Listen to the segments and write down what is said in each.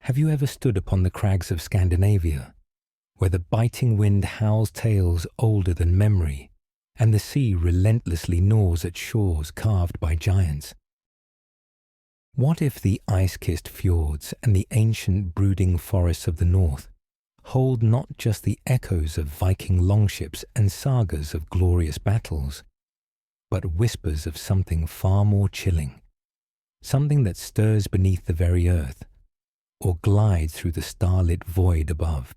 Have you ever stood upon the crags of Scandinavia, where the biting wind howls tales older than memory, and the sea relentlessly gnaws at shores carved by giants? What if the ice-kissed fjords and the ancient brooding forests of the north hold not just the echoes of Viking longships and sagas of glorious battles, but whispers of something far more chilling, something that stirs beneath the very earth, or glides through the starlit void above?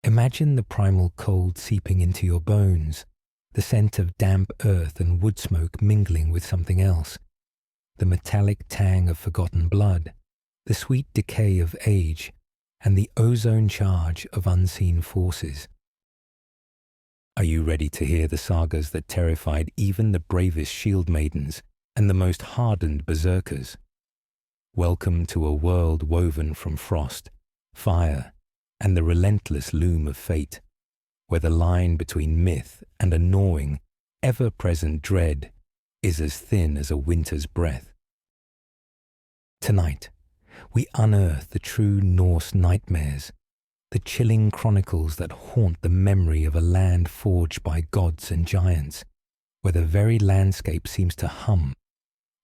Imagine the primal cold seeping into your bones, the scent of damp earth and wood smoke mingling with something else, the metallic tang of forgotten blood, the sweet decay of age, and the ozone charge of unseen forces. Are you ready to hear the sagas that terrified even the bravest shield maidens and the most hardened berserkers? Welcome to a world woven from frost, fire, and the relentless loom of fate, where the line between myth and a gnawing, ever-present dread is as thin as a winter's breath. Tonight, we unearth the true Norse nightmares, the chilling chronicles that haunt the memory of a land forged by gods and giants, where the very landscape seems to hum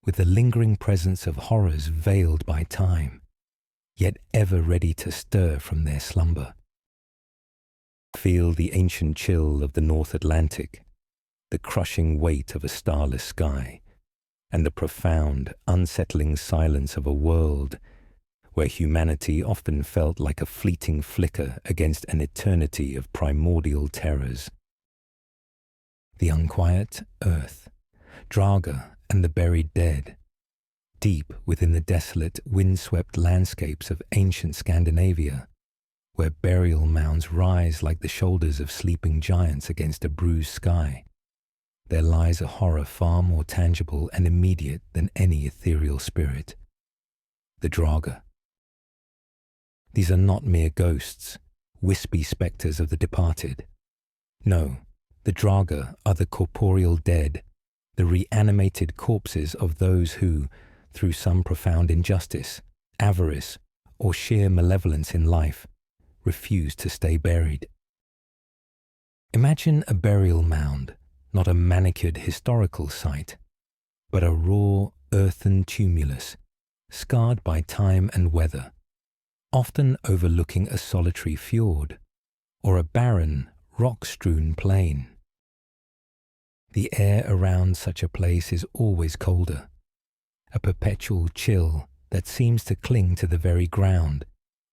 with the lingering presence of horrors veiled by time, yet ever ready to stir from their slumber. Feel the ancient chill of the North Atlantic, the crushing weight of a starless sky, and the profound, unsettling silence of a world where humanity often felt like a fleeting flicker against an eternity of primordial terrors. The unquiet earth, Draugar and the buried dead, deep within the desolate, windswept landscapes of ancient Scandinavia, where burial mounds rise like the shoulders of sleeping giants against a bruised sky, there lies a horror far more tangible and immediate than any ethereal spirit: the Draugar. These are not mere ghosts, wispy spectres of the departed. No, the Draugar are the corporeal dead, the reanimated corpses of those who, through some profound injustice, avarice, or sheer malevolence in life, refuse to stay buried. Imagine a burial mound, not a manicured historical site, but a raw, earthen tumulus, scarred by time and weather, often overlooking a solitary fjord, or a barren, rock-strewn plain. The air around such a place is always colder, a perpetual chill that seems to cling to the very ground,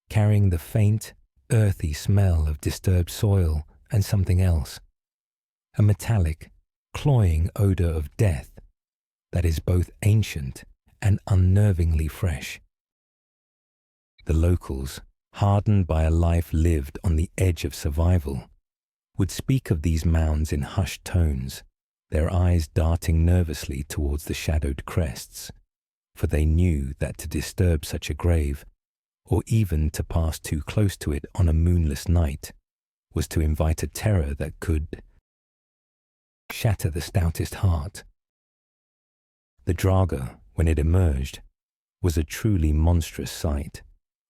carrying the faint, earthy smell of disturbed soil and something else, a metallic, cloying odor of death that is both ancient and unnervingly fresh. The locals, hardened by a life lived on the edge of survival, would speak of these mounds in hushed tones, their eyes darting nervously towards the shadowed crests, for they knew that to disturb such a grave, or even to pass too close to it on a moonless night, was to invite a terror that could shatter the stoutest heart. The Draugar, when it emerged, was a truly monstrous sight,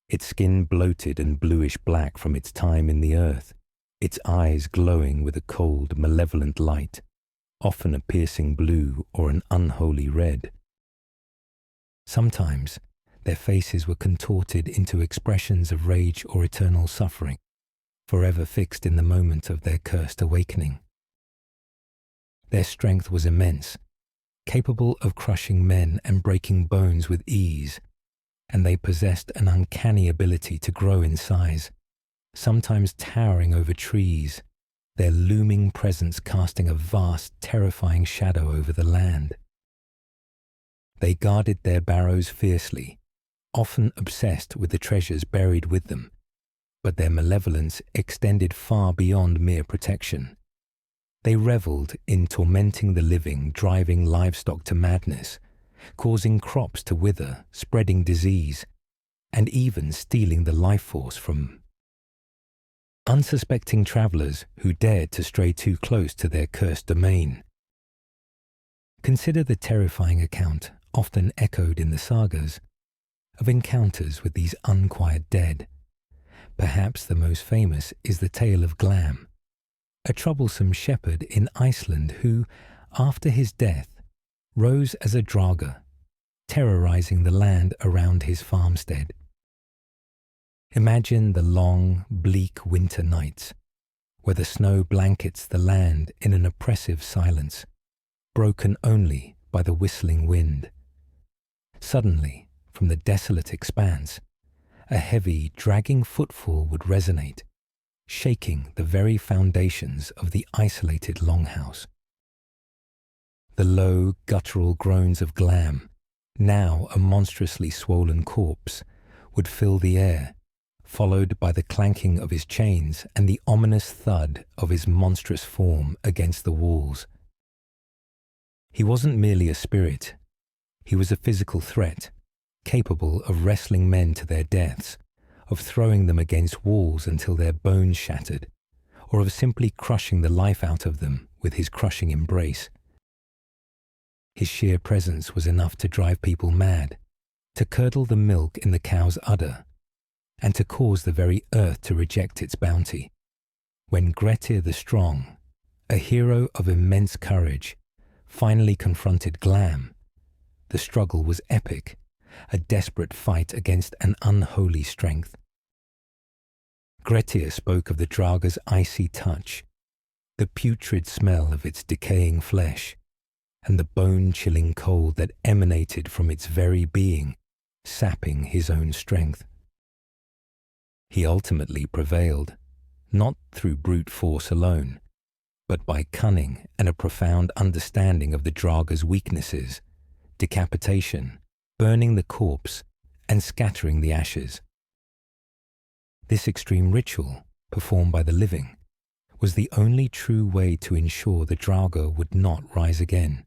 its skin bloated and bluish-black from its time in the earth, its eyes glowing with a cold, malevolent light, often a piercing blue or an unholy red. Sometimes their faces were contorted into expressions of rage or eternal suffering, forever fixed in the moment of their cursed awakening. Their strength was immense, capable of crushing men and breaking bones with ease, and they possessed an uncanny ability to grow in size, sometimes towering over trees, their looming presence casting a vast, terrifying shadow over the land. They guarded their barrows fiercely, often obsessed with the treasures buried with them, but their malevolence extended far beyond mere protection. They reveled in tormenting the living, driving livestock to madness, causing crops to wither, spreading disease, and even stealing the life force from unsuspecting travelers who dared to stray too close to their cursed domain. Consider the terrifying account, often echoed in the sagas, of encounters with these unquiet dead. Perhaps the most famous is the tale of Glam, a troublesome shepherd in Iceland who, after his death, rose as a Draugar, terrorizing the land around his farmstead. Imagine the long, bleak winter nights, where the snow blankets the land in an oppressive silence, broken only by the whistling wind. Suddenly, from the desolate expanse, a heavy, dragging footfall would resonate, shaking the very foundations of the isolated longhouse. The low, guttural groans of Glam, now a monstrously swollen corpse, would fill the air, followed by the clanking of his chains and the ominous thud of his monstrous form against the walls. He wasn't merely a spirit. He was a physical threat, capable of wrestling men to their deaths, of throwing them against walls until their bones shattered, or of simply crushing the life out of them with his crushing embrace. His sheer presence was enough to drive people mad, to curdle the milk in the cow's udder, and to cause the very earth to reject its bounty. When Grettir the Strong, a hero of immense courage, finally confronted Glam, the struggle was epic, a desperate fight against an unholy strength. Grettir spoke of the Draugar's icy touch, the putrid smell of its decaying flesh, and the bone-chilling cold that emanated from its very being, sapping his own strength. He ultimately prevailed, not through brute force alone, but by cunning and a profound understanding of the Draugar's weaknesses, decapitation, burning the corpse, and scattering the ashes. This extreme ritual, performed by the living, was the only true way to ensure the Draugar would not rise again,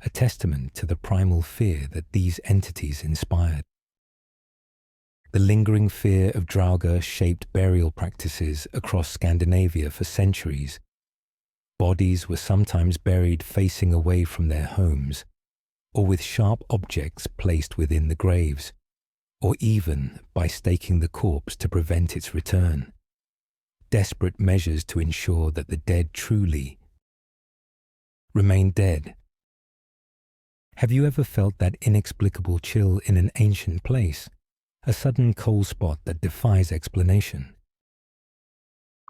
a testament to the primal fear that these entities inspired. The lingering fear of Draugar shaped burial practices across Scandinavia for centuries. Bodies were sometimes buried facing away from their homes, or with sharp objects placed within the graves, or even by staking the corpse to prevent its return. Desperate measures to ensure that the dead truly remain dead. Have you ever felt that inexplicable chill in an ancient place, a sudden cold spot that defies explanation?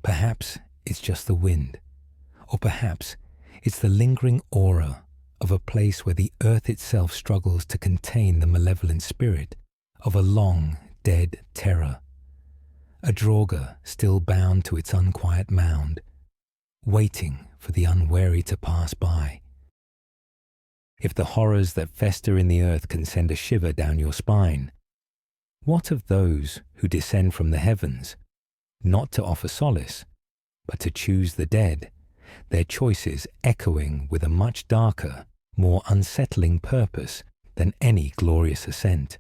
Perhaps it's just the wind, or perhaps it's the lingering aura of a place where the earth itself struggles to contain the malevolent spirit of a long, dead terror. A Draugar still bound to its unquiet mound, waiting for the unwary to pass by. If the horrors that fester in the earth can send a shiver down your spine, what of those who descend from the heavens, not to offer solace, but to choose the dead, their choices echoing with a much darker, more unsettling purpose than any glorious ascent?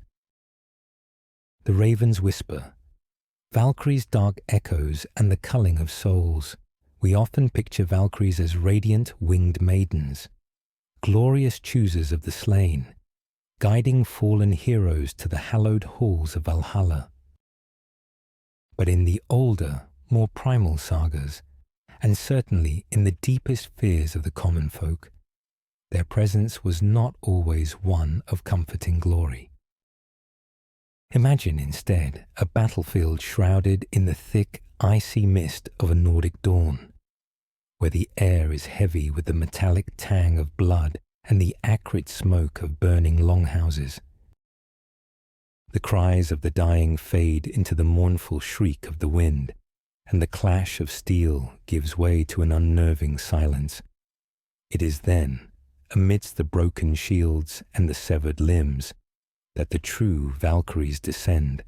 The ravens whisper, Valkyries' dark echoes and the culling of souls. We often picture Valkyries as radiant winged maidens, glorious choosers of the slain, guiding fallen heroes to the hallowed halls of Valhalla. But in the older, more primal sagas, and certainly in the deepest fears of the common folk, their presence was not always one of comforting glory. Imagine instead a battlefield shrouded in the thick, icy mist of a Nordic dawn, where the air is heavy with the metallic tang of blood and the acrid smoke of burning longhouses. The cries of the dying fade into the mournful shriek of the wind, and the clash of steel gives way to an unnerving silence. It is then, amidst the broken shields and the severed limbs, that the true Valkyries descend.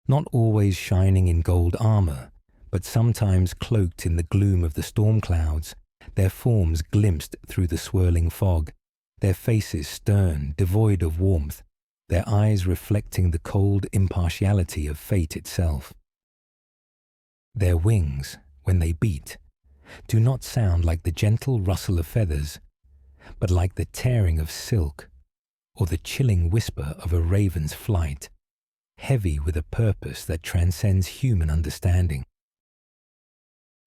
Not always shining in gold armor, but sometimes cloaked in the gloom of the storm clouds, their forms glimpsed through the swirling fog, their faces stern, devoid of warmth, their eyes reflecting the cold impartiality of fate itself. Their wings, when they beat, do not sound like the gentle rustle of feathers, but like the tearing of silk, or the chilling whisper of a raven's flight, heavy with a purpose that transcends human understanding.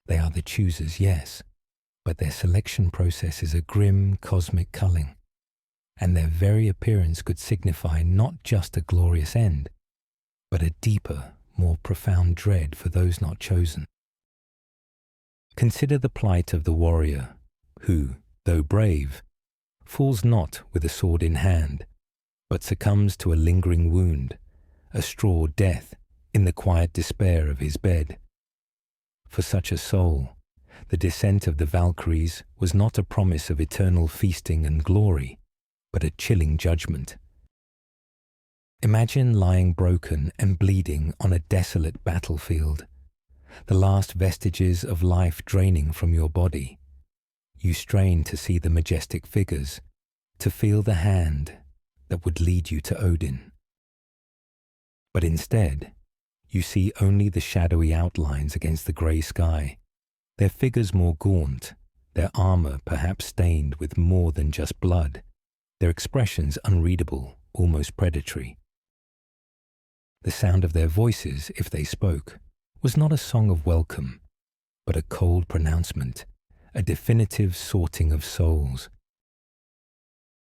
They are the choosers, yes, but their selection process is a grim cosmic culling, and their very appearance could signify not just a glorious end, but a deeper, more profound dread for those not chosen. Consider the plight of the warrior who, though brave, falls not with a sword in hand, but succumbs to a lingering wound, a straw death in the quiet despair of his bed. For such a soul, the descent of the Valkyries was not a promise of eternal feasting and glory, but a chilling judgment. Imagine lying broken and bleeding on a desolate battlefield, the last vestiges of life draining from your body. You strain to see the majestic figures, to feel the hand that would lead you to Odin. But instead, you see only the shadowy outlines against the grey sky, their figures more gaunt, their armour perhaps stained with more than just blood, their expressions unreadable, almost predatory. The sound of their voices, if they spoke, was not a song of welcome, but a cold pronouncement, a definitive sorting of souls.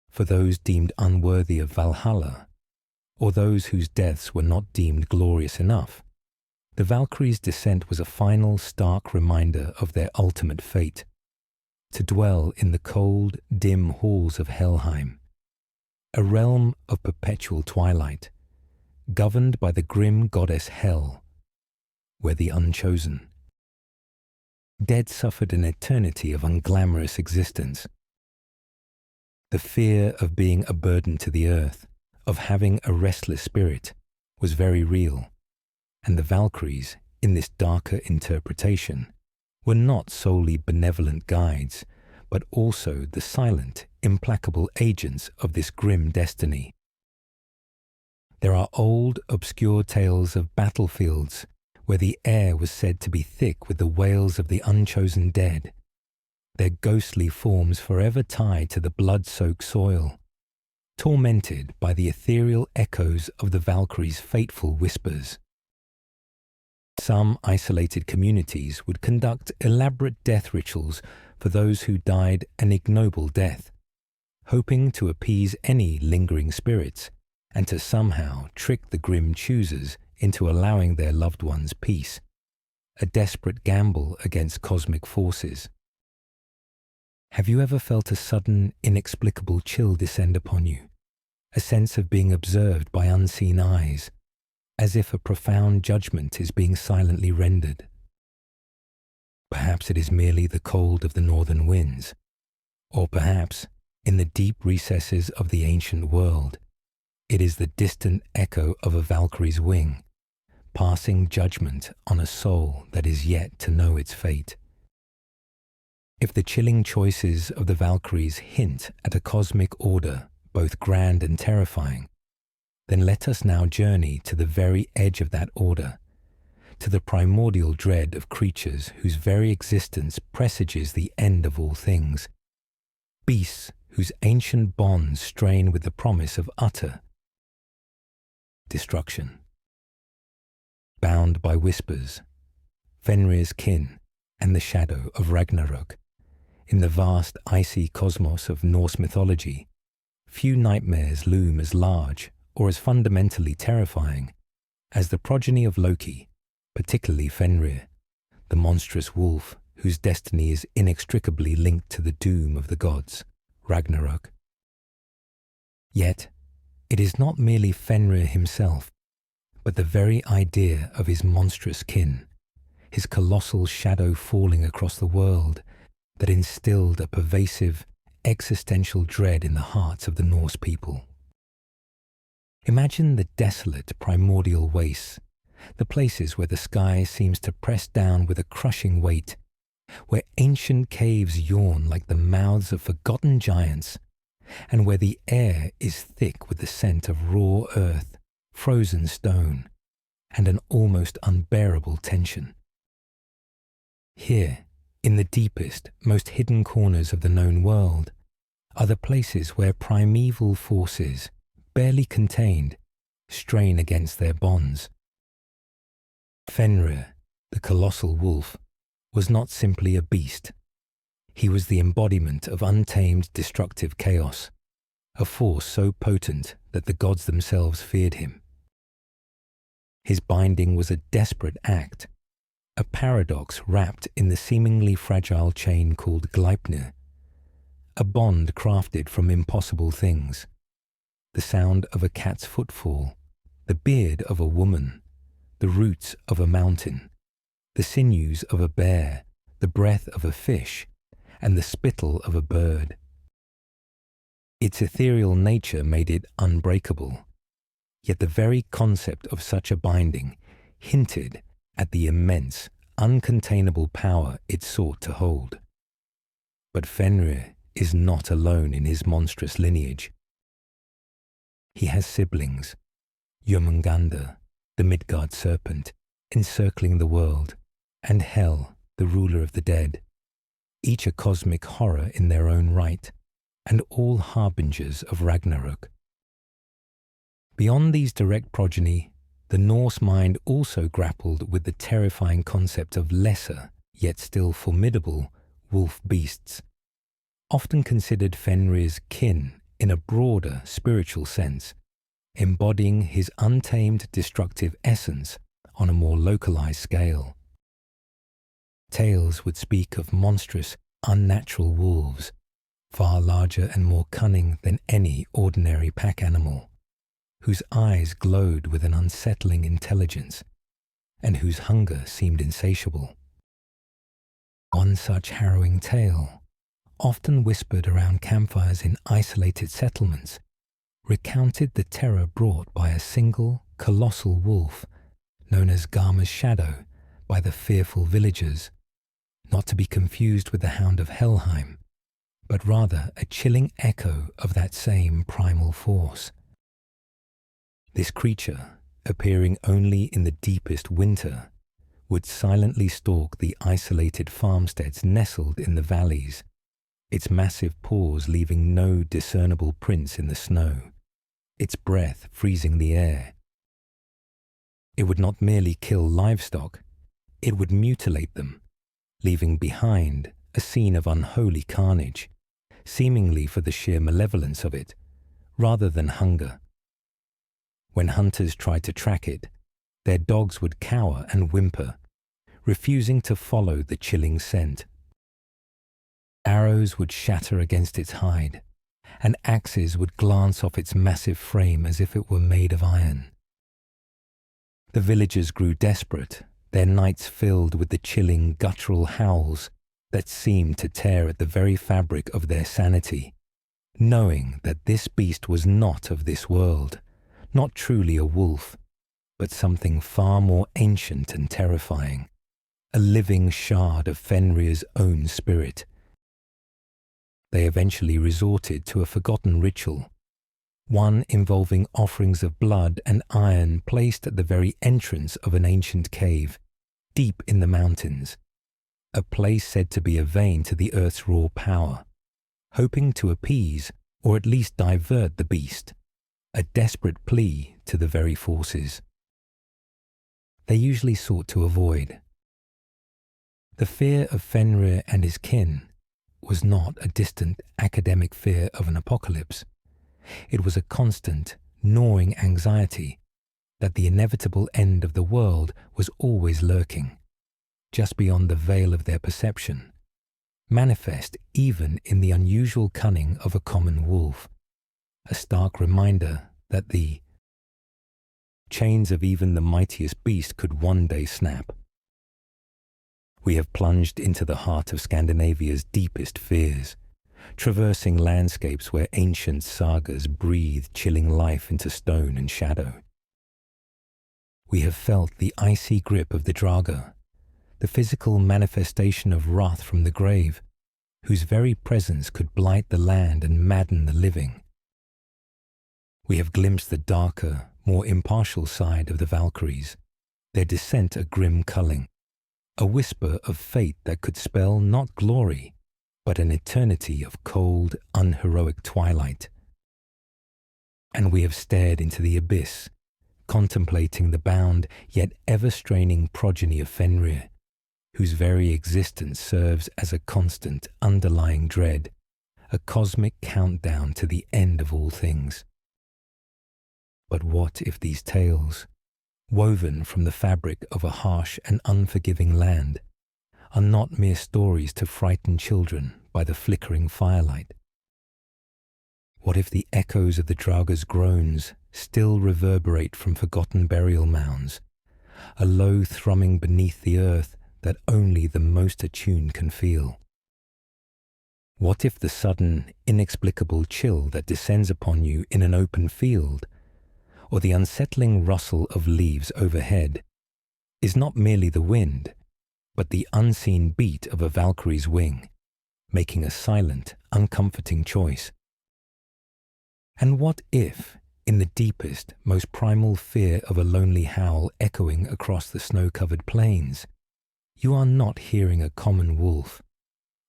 For those deemed unworthy of Valhalla, or those whose deaths were not deemed glorious enough, the Valkyries' descent was a final stark reminder of their ultimate fate, to dwell in the cold, dim halls of Helheim, a realm of perpetual twilight, governed by the grim goddess Hel, where the unchosen, dead suffered an eternity of unglamorous existence. The fear of being a burden to the earth, of having a restless spirit, was very real, and the Valkyries, in this darker interpretation, were not solely benevolent guides, but also the silent, implacable agents of this grim destiny. There are old, obscure tales of battlefields where the air was said to be thick with the wails of the unchosen dead, their ghostly forms forever tied to the blood-soaked soil, tormented by the ethereal echoes of the Valkyries' fateful whispers. Some isolated communities would conduct elaborate death rituals for those who died an ignoble death, hoping to appease any lingering spirits and to somehow trick the grim choosers into allowing their loved ones peace, a desperate gamble against cosmic forces. Have you ever felt a sudden, inexplicable chill descend upon you, a sense of being observed by unseen eyes, as if a profound judgment is being silently rendered? Perhaps it is merely the cold of the northern winds, or perhaps, in the deep recesses of the ancient world, it is the distant echo of a Valkyrie's wing, passing judgment on a soul that is yet to know its fate. If the chilling choices of the Valkyries hint at a cosmic order both grand and terrifying, then let us now journey to the very edge of that order, to the primordial dread of creatures whose very existence presages the end of all things, beasts whose ancient bonds strain with the promise of utter destruction. Bound by whispers, Fenrir's kin, and the shadow of Ragnarok, in the vast icy cosmos of Norse mythology, few nightmares loom as large or as fundamentally terrifying as the progeny of Loki, particularly Fenrir, the monstrous wolf whose destiny is inextricably linked to the doom of the gods, Ragnarok. Yet, it is not merely Fenrir himself, but the very idea of his monstrous kin, his colossal shadow falling across the world, that instilled a pervasive, existential dread in the hearts of the Norse people. Imagine the desolate primordial wastes, the places where the sky seems to press down with a crushing weight, where ancient caves yawn like the mouths of forgotten giants, and where the air is thick with the scent of raw earth, frozen stone, and an almost unbearable tension. Here, in the deepest, most hidden corners of the known world, are the places where primeval forces, barely contained, strain against their bonds. Fenrir, the colossal wolf, was not simply a beast. He was the embodiment of untamed destructive chaos, a force so potent that the gods themselves feared him. His binding was a desperate act, a paradox wrapped in the seemingly fragile chain called Gleipnir, a bond crafted from impossible things: the sound of a cat's footfall, the beard of a woman, the roots of a mountain, the sinews of a bear, the breath of a fish, and the spittle of a bird. Its ethereal nature made it unbreakable, yet the very concept of such a binding hinted at the immense, uncontainable power it sought to hold. But Fenrir is not alone in his monstrous lineage. He has siblings, Jörmungandr, the Midgard serpent, encircling the world, and Hel, the ruler of the dead, each a cosmic horror in their own right, and all harbingers of Ragnarök. Beyond these direct progeny, the Norse mind also grappled with the terrifying concept of lesser, yet still formidable, wolf beasts, often considered Fenrir's kin in a broader spiritual sense, embodying his untamed destructive essence on a more localized scale. Tales would speak of monstrous, unnatural wolves, far larger and more cunning than any ordinary pack animal, whose eyes glowed with an unsettling intelligence, and whose hunger seemed insatiable. One such harrowing tale, often whispered around campfires in isolated settlements, recounted the terror brought by a single, colossal wolf, known as Garma's Shadow by the fearful villagers, not to be confused with the Hound of Helheim, but rather a chilling echo of that same primal force. This creature, appearing only in the deepest winter, would silently stalk the isolated farmsteads nestled in the valleys, its massive paws leaving no discernible prints in the snow, its breath freezing the air. It would not merely kill livestock, it would mutilate them, leaving behind a scene of unholy carnage, seemingly for the sheer malevolence of it, rather than hunger. When hunters tried to track it, their dogs would cower and whimper, refusing to follow the chilling scent. Arrows would shatter against its hide, and axes would glance off its massive frame as if it were made of iron. The villagers grew desperate, their nights filled with the chilling, guttural howls that seemed to tear at the very fabric of their sanity, knowing that this beast was not of this world, not truly a wolf, but something far more ancient and terrifying, a living shard of Fenrir's own spirit. They eventually resorted to a forgotten ritual, one involving offerings of blood and iron placed at the very entrance of an ancient cave, deep in the mountains, a place said to be a vein to the earth's raw power, hoping to appease or at least divert the beast, a desperate plea to the very forces they usually sought to avoid. The fear of Fenrir and his kin was not a distant academic fear of an apocalypse. It was a constant, gnawing anxiety that the inevitable end of the world was always lurking, just beyond the veil of their perception, manifest even in the unusual cunning of a common wolf, a stark reminder that the chains of even the mightiest beast could one day snap. We have plunged into the heart of Scandinavia's deepest fears, traversing landscapes where ancient sagas breathed chilling life into stone and shadow. We have felt the icy grip of the Draugar, the physical manifestation of wrath from the grave, whose very presence could blight the land and madden the living. We have glimpsed the darker, more impartial side of the Valkyries, their descent a grim culling, a whisper of fate that could spell not glory, but an eternity of cold, unheroic twilight. And we have stared into the abyss, contemplating the bound yet ever-straining progeny of Fenrir, whose very existence serves as a constant underlying dread, a cosmic countdown to the end of all things. But what if these tales, woven from the fabric of a harsh and unforgiving land, are not mere stories to frighten children by the flickering firelight? What if the echoes of the Draugar's groans still reverberate from forgotten burial mounds, a low thrumming beneath the earth that only the most attuned can feel? What if the sudden, inexplicable chill that descends upon you in an open field, or the unsettling rustle of leaves overhead, is not merely the wind, but the unseen beat of a Valkyrie's wing, making a silent, uncomforting choice? And what if, in the deepest, most primal fear of a lonely howl echoing across the snow-covered plains, you are not hearing a common wolf,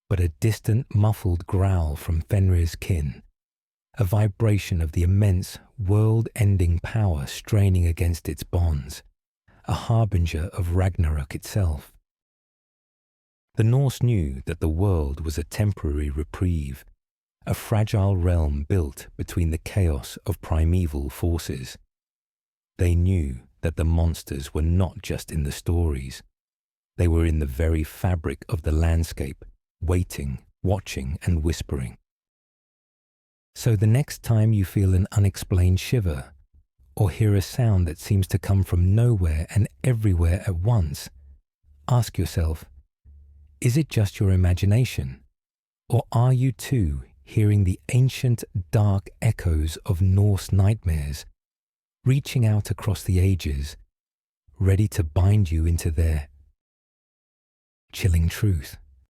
but a distant, muffled growl from Fenrir's kin, a vibration of the immense, world-ending power straining against its bonds, a harbinger of Ragnarok itself? The Norse knew that the world was a temporary reprieve, a fragile realm built between the chaos of primeval forces. They knew that the monsters were not just in the stories. They were in the very fabric of the landscape, waiting, watching, and whispering. So the next time you feel an unexplained shiver, or hear a sound that seems to come from nowhere and everywhere at once, ask yourself, is it just your imagination? Or are you too hearing the ancient, dark echoes of Norse nightmares, reaching out across the ages, ready to bind you into their chilling truth?